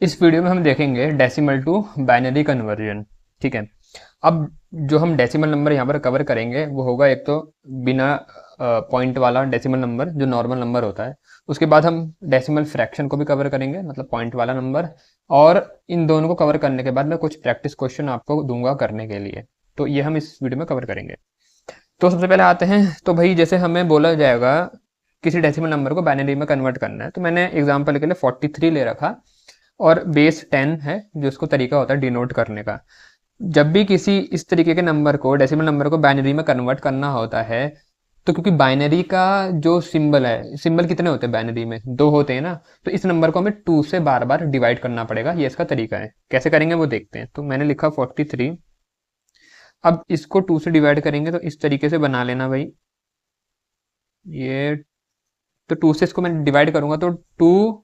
इस वीडियो में हम देखेंगे डेसिमल टू बाइनरी कन्वर्जन। ठीक है। अब जो हम डेसिमल नंबर यहाँ पर कवर करेंगे वो होगा एक तो बिना पॉइंट वाला डेसिमल नंबर जो नॉर्मल नंबर होता है। उसके बाद हम डेसिमल फ्रैक्शन को भी कवर करेंगे, मतलब पॉइंट वाला नंबर। और इन दोनों को कवर करने के बाद मैं कुछ प्रैक्टिस क्वेश्चन आपको दूंगा करने के लिए। तो ये हम इस वीडियो में कवर करेंगे। तो सबसे पहले आते हैं। तो भाई जैसे हमें बोला जाएगा किसी डेसिमल नंबर को बाइनरी में कन्वर्ट करना है, तो मैंने एग्जांपल के लिए 43 ले रखा और बेस 10 है जो इसको तरीका होता है डिनोट करने का। जब भी किसी इस तरीके के नंबर को डेसिमल नंबर को बाइनरी में कन्वर्ट करना होता है, तो क्योंकि बाइनरी का जो सिंबल है, सिंबल कितने होते हैं बाइनरी में, दो होते हैं ना, तो इस नंबर को हमें 2 से बार बार डिवाइड करना पड़ेगा। ये इसका तरीका है। कैसे करेंगे वो देखते हैं। तो मैंने लिखा 43। अब इसको 2 से डिवाइड करेंगे तो इस तरीके से बना लेना भाई। ये तो 2 से इसको मैं डिवाइड करूंगा तो 2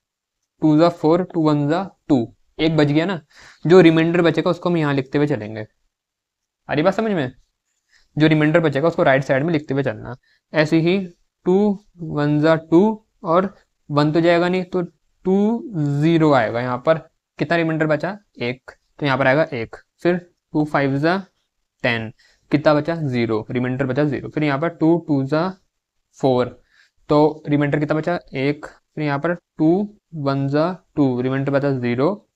2 ज़ा 4, 2 1 ज़ा 2, एक बच गया ना। जो रिमाइंडर बचेगा उसको हम यहाँ लिखते हुए चलेंगे। आ रही बात समझ में? जो रिमाइंडर बचेगा उसको राइट साइड में लिखते हुए चलना। ऐसे ही 2 1 ज़ा 2 और 1 तो जाएगा नहीं, तो 2 0 आएगा यहाँ पर। कितना रिमाइंडर बचा? एक, तो यहाँ पर आएगा एक। फिर 2 5 ज़ा 10, कितना बचा? 0, रिमाइंडर बचा 0। फिर यहाँ पर 2 2 ज़ा 4, तो रिमाइंडर कितना बचा? एक। फिर यहाँ पर 2 1 ज़ा 2, रिमाइंडर बचा 0।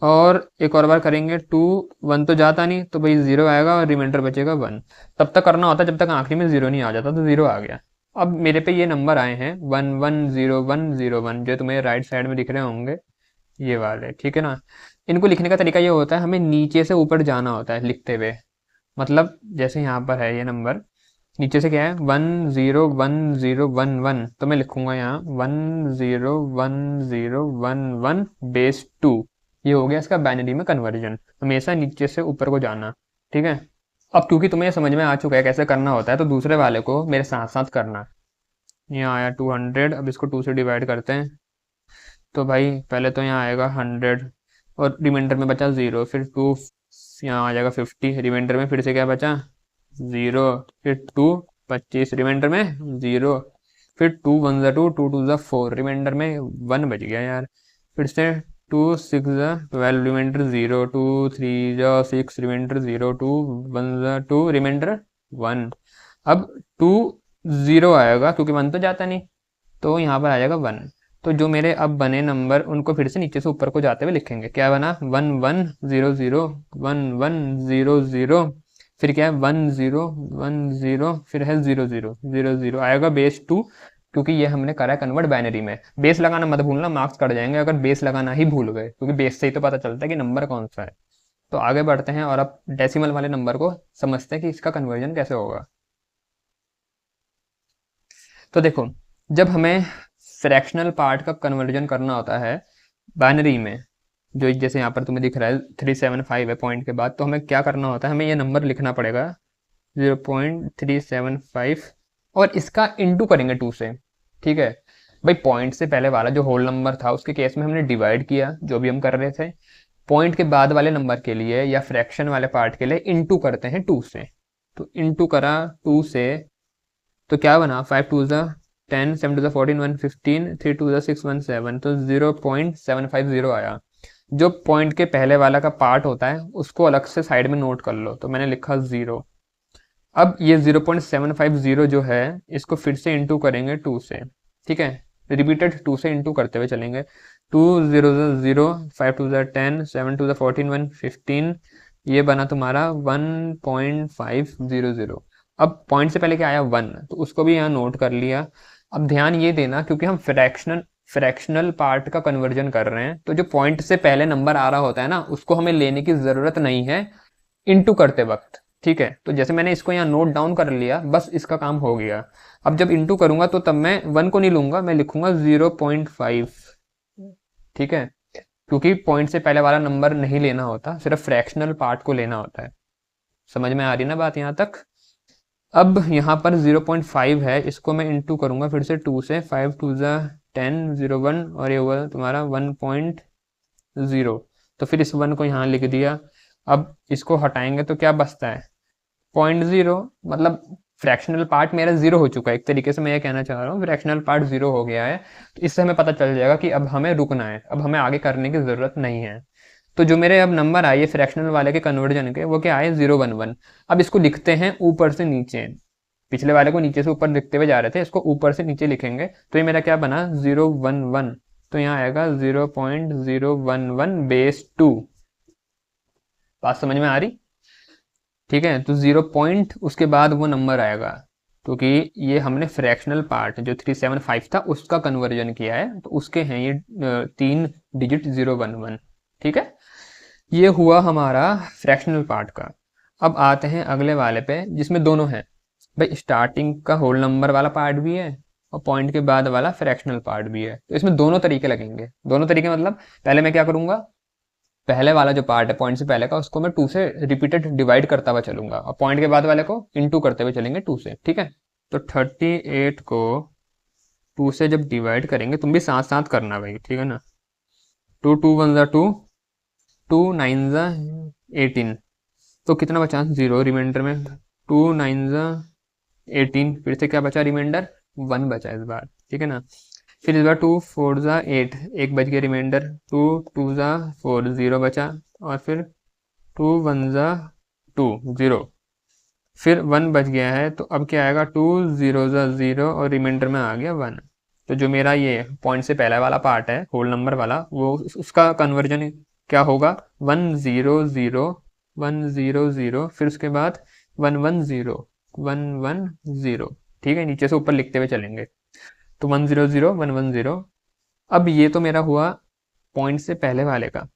और एक और बार करेंगे। 2 1 तो जाता नहीं, तो भाई 0 आएगा और रिमाइंडर बचेगा 1। तब तक करना होता है जब तक आखिरी में 0 नहीं आ जाता, तो 0 आ गया। अब मेरे पे ये नंबर आए हैं 1 1 0 1 0 1, जो तुम्हें राइट साइड में दिख रहे होंगे, ये वाले। ठीक है ना। इनको लिखने का तरीका ये होता है, हमें नीचे से ऊपर जाना होता है लिखते हुए। मतलब जैसे यहाँ पर है ये नंबर, नीचे से क्या है? 1 0 1 0 1 1, तो मैं लिखूंगा यहाँ 1 0 1 0 1 1 बेस 2। ये हो गया इसका बाइनरी में कन्वर्जन। हमेशा नीचे से ऊपर को जाना। ठीक है। अब क्योंकि तुम्हें ये समझ में आ चुका है कैसे करना होता है, तो दूसरे वाले को मेरे साथ साथ करना। यहाँ आया 200। अब इसको 2 से डिवाइड करते हैं। तो भाई पहले तो यहाँ आएगा 100 और रिमाइंडर में बचा 0। फिर 2 यहाँ आ जाएगा 50, रिमाइंडर में फिर से क्या बचा? 0। फिर 2 25, रिमाइंडर में 0। फिर 2 1 ज़ा 2, 2 2 ज़ा 4, रिमाइंडर में 1 बच गया यार। फिर से 2 6 ज़ा 12, रिमाइंडर 0। 2 3 ज़ा 6, रिमाइंडर 0। 2 1 ज़ा 2, रिमाइंडर 1। अब 2 0 आएगा क्योंकि 1 तो जाता नहीं, तो यहाँ पर आ जाएगा 1। तो जो मेरे अब बने नंबर उनको फिर से नीचे से ऊपर को जाते हुए लिखेंगे। क्या बना? 1 1 0 0 1 1 0 0। फिर क्या है? 1 0 1 0, फिर है 0 0 0 0 आएगा बेस 2। क्योंकि ये हमने करा है कन्वर्ट बाइनरी में। बेस लगाना मत भूलना, मार्क्स कट जाएंगे अगर बेस लगाना ही भूल गए, क्योंकि बेस से ही तो पता चलता है कि नंबर कौन सा है। तो आगे बढ़ते हैं और अब डेसिमल वाले नंबर को समझते हैं कि इसका कन्वर्जन कैसे होगा। तो देखो, जब हमें फ्रैक्शनल पार्ट का कन्वर्जन करना होता है बाइनरी में, जो जैसे यहाँ पर तुम्हें दिख रहा है 375 है पॉइंट के बाद, तो हमें क्या करना होता है? हमें ये नंबर लिखना पड़ेगा 0.375 और इसका इंटू करेंगे 2 से। ठीक है। भाई पॉइंट से पहले वाला जो होल नंबर था उसके केस में हमने डिवाइड किया, जो भी हम कर रहे थे। पॉइंट के बाद वाले नंबर के लिए या फ्रैक्शन वाले पार्ट के लिए इंटू करते हैं 2 से। तो इंटू करा 2 से, तो क्या बना? 5 2 ज़ा 10, 7 2 ज़ा 14, 1 15, 3 2 ज़ा 6 1 7, तो 0.750 आया। जो पॉइंट के पहले वाला का पार्ट होता है उसको अलग से साइड में नोट कर लो, तो मैंने लिखा 0। अब ये 0.750 जो है इसको फिर से इंटू करेंगे 2 से। ठीक है। रिपीटेड 2 से इंटू करते हुए चलेंगे। 2 0 0, 5 2 10, 7 2 14, 1 15, ये बना तुम्हारा 1.500। अब पॉइंट से पहले क्या आया? 1, तो उसको भी यहाँ नोट कर लिया। अब ध्यान ये देना, क्योंकि हम फ्रैक्शनल पार्ट का कन्वर्जन कर रहे हैं, तो जो पॉइंट से पहले नंबर आ रहा होता है ना, उसको हमें लेने की ज़रूरत नहीं है इंटू करते वक्त। ठीक है। तो जैसे मैंने इसको यहाँ नोट डाउन कर लिया, बस इसका काम हो गया। अब जब इंटू करूंगा तो तब मैं 1 को नहीं लूंगा, मैं लिखूंगा 0.5। ठीक है। क्योंकि पॉइंट से पहले वाला नंबर नहीं लेना होता, सिर्फ फ्रैक्शनल पार्ट को लेना होता है। समझ में आ रही ना बात यहाँ तक? अब यहाँ पर 0.5 है, इसको मैं इंटू करूंगा फिर से 2 से। 5 2 ज़ा 10, 0 1, और ये हुआ तुम्हारा 1.0। तो फिर इस 1 को यहाँ लिख दिया। अब इसको हटाएंगे तो क्या बचता है? 0.0, मतलब फ्रैक्शनल पार्ट मेरा जीरो हो चुका है, एक तरीके से मैं ये कहना चाह रहा हूँ फ्रैक्शनल पार्ट जीरो हो गया है। तो इससे हमें पता चल जाएगा कि अब हमें रुकना है, अब हमें आगे करने की ज़रूरत नहीं है। तो जो मेरे अब नंबर आए फ्रैक्शनल वाले के कन्वर्जन के, वो क्या आए 011। अब इसको लिखते हैं ऊपर से नीचे, पिछले वाले को नीचे से ऊपर लिखते हुए जा रहे थे, इसको ऊपर से नीचे लिखेंगे तो ये मेरा क्या बना 011। तो यहाँ आएगा 0.011 बेस 2। बात समझ में आ रही? ठीक है, तो 0 उसके बाद वो नंबर आएगा, क्योंकि ये हमने फ्रैक्शनल पार्ट जो 375 था उसका कन्वर्जन किया है, तो उसके हैं ये 3 डिजिट 011। ठीक है, ये हुआ हमारा फ्रैक्शनल पार्ट का। अब आते हैं अगले वाले पे जिसमें दोनों हैं। भाई स्टार्टिंग का होल नंबर वाला पार्ट भी है और पॉइंट के बाद वाला फ्रैक्शनल पार्ट भी है, तो इसमें दोनों तरीके लगेंगे। दोनों तरीके मतलब पहले मैं क्या करूंगा, पहले वाला जो पार्ट है पॉइंट से पहले का, उसको मैं 2 से रिपीटेड डिवाइड करता हुआ चलूंगा और पॉइंट के बाद वाले को इनटू करते हुए चलेंगे 2 से। ठीक है, तो 38 को 2 से जब डिवाइड करेंगे, तुम भी साथ साथ करना भाई, ठीक है ना। 2 2 1 2, 2 9 18, तो कितना बचा 0 रिमाइंडर में। 2 9 18, फिर से क्या बचा रिमाइंडर 1 बचा इस बार, ठीक है ना। फिर इस बार 2 4 8, एक बच गया रिमाइंडर। 2 2 4, 0 बचा। और फिर 2 1 2, 0, फिर 1 बच गया है, तो अब क्या आएगा 2 0 0 और रिमाइंडर में आ गया 1। तो जो मेरा ये पॉइंट से पहला वाला पार्ट है होल नंबर वाला, वो उसका कन्वर्जन क्या होगा 1 0 0 1 0 0, फिर उसके बाद 1 1 0 1 1 0। ठीक है, नीचे से ऊपर लिखते हुए चलेंगे, तो 1 0 0 1 1 0। अब ये तो मेरा हुआ पॉइंट से पहले वाले का।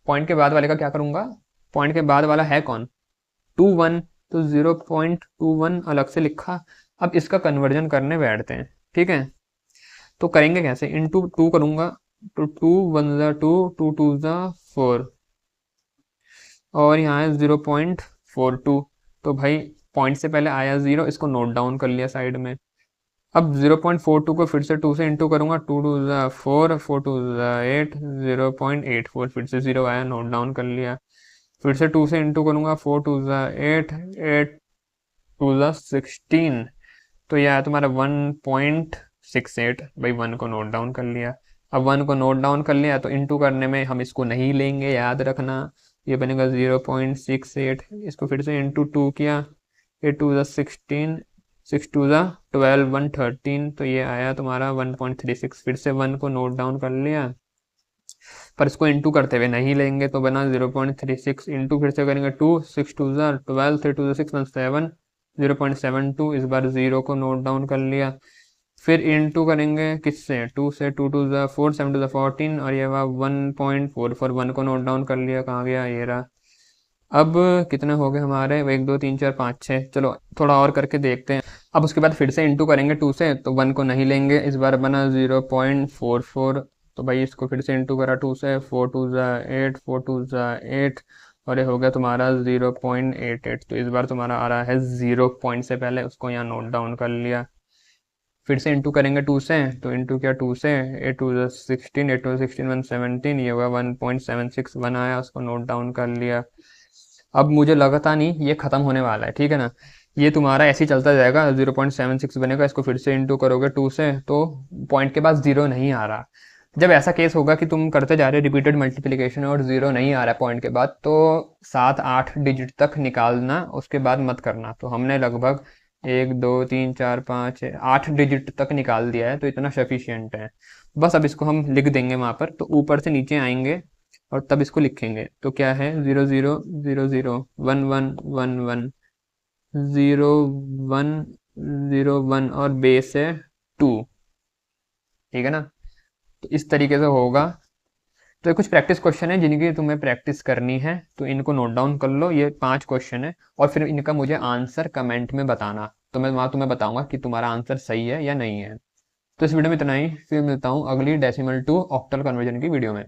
पॉइंट के बाद वाले का क्या करूंगा, पॉइंट के बाद वाला है कौन 2 1, तो 0.21 अलग से लिखा। अब इसका कन्वर्जन करने बैठते हैं। ठीक है, तो करेंगे कैसे, इंटू 2 करूंगा, तो 2 1 2, 2 2 4, और यहाँ है 0.42। तो भाई पॉइंट से पहले आया 0, इसको नोट डाउन कर लिया साइड में। अब 0.42 को फिर से 2 से इंटू करूंगा, 2 2 4, 4 2 8, 0.84, फिर से 0 आया, नोट डाउन कर लिया। फिर से 2 से इंटू करूंगा, 4 2 8, 8 2 16, तो यह है तुम्हारा 1.68। भाई 1 को नोट डाउन कर लिया। अब 1 को नोट डाउन कर लिया तो इंटू करने में हम इसको नहीं लेंगे, याद रखना। ये बनेगा 0.68, इसको फिर से इंटू 2 किया, 8 2 16, 6 2 12, 113, तो ये आया तुम्हारा 1.36। फिर से 1 को नोट डाउन कर लिया, पर इसको इंटू करते हुए नहीं लेंगे, तो बना 0.36 इंटू, फिर से करेंगे 2 6 2 12, 3 2 6 1 7, 0.72। इस बार 0 को नोट डाउन कर लिया, फिर इंटू करेंगे किससे 2 से, 2 2 4, 7 2 14, और ये हुआ 1.44। 1 को नोट डाउन कर लिया, कहाँ गया ये रहा। अब कितने हो गए हमारे 1 2 3 4 5 6, चलो थोड़ा और करके देखते हैं। अब उसके बाद फिर से इंटू करेंगे 2 से, तो 1 को नहीं लेंगे, इस बार बना 0.44। तो भाई इसको फिर से इंटू करा 2 से, 4 2 8, 4 2 8, और ये हो गया तुम्हारा 0.88। तो इस बार तुम्हारा आ रहा है 0 पॉइंट से पहले, उसको यहाँ नोट डाउन कर लिया। फिर से इंटू करेंगे 2 से, तो इंटू किया 2 से, 8 2 16, 8 2 16 117, ये हुआ 1.761 आया, उसको नोट डाउन कर लिया। अब मुझे लगता नहीं ये खत्म होने वाला है, ठीक है ना। ये तुम्हारा ऐसे ही चलता जाएगा, 0.76 बनेगा। इसको फिर से इंटू करोगे 2 से, तो पॉइंट के बाद 0 नहीं आ रहा। जब ऐसा केस होगा कि तुम करते जा रहे रिपीटेड मल्टीप्लिकेशन और 0 नहीं आ रहा है पॉइंट के बाद, तो 7 8 डिजिट तक निकालना, उसके बाद मत करना। तो हमने लगभग 1 2 3 4 5 8 डिजिट तक निकाल दिया है, तो इतना सफिशियंट है। बस अब इसको हम लिख देंगे वहाँ पर, तो ऊपर से नीचे आएंगे और तब इसको लिखेंगे। तो क्या है 0 0 0 0 1 1 1 1 0 1 0 1, और बेस है 2, ठीक है ना। तो इस तरीके से होगा। तो ये कुछ प्रैक्टिस क्वेश्चन है जिनकी तुम्हें प्रैक्टिस करनी है, तो इनको नोट डाउन कर लो। ये 5 क्वेश्चन है, और फिर इनका मुझे आंसर कमेंट में बताना, तो मैं वहाँ तुम्हें बताऊंगा कि तुम्हारा आंसर सही है या नहीं है। तो इस वीडियो में इतना ही, फिर मिलता हूँ अगली डेसिमल टू ऑक्टल कन्वर्जन की वीडियो में।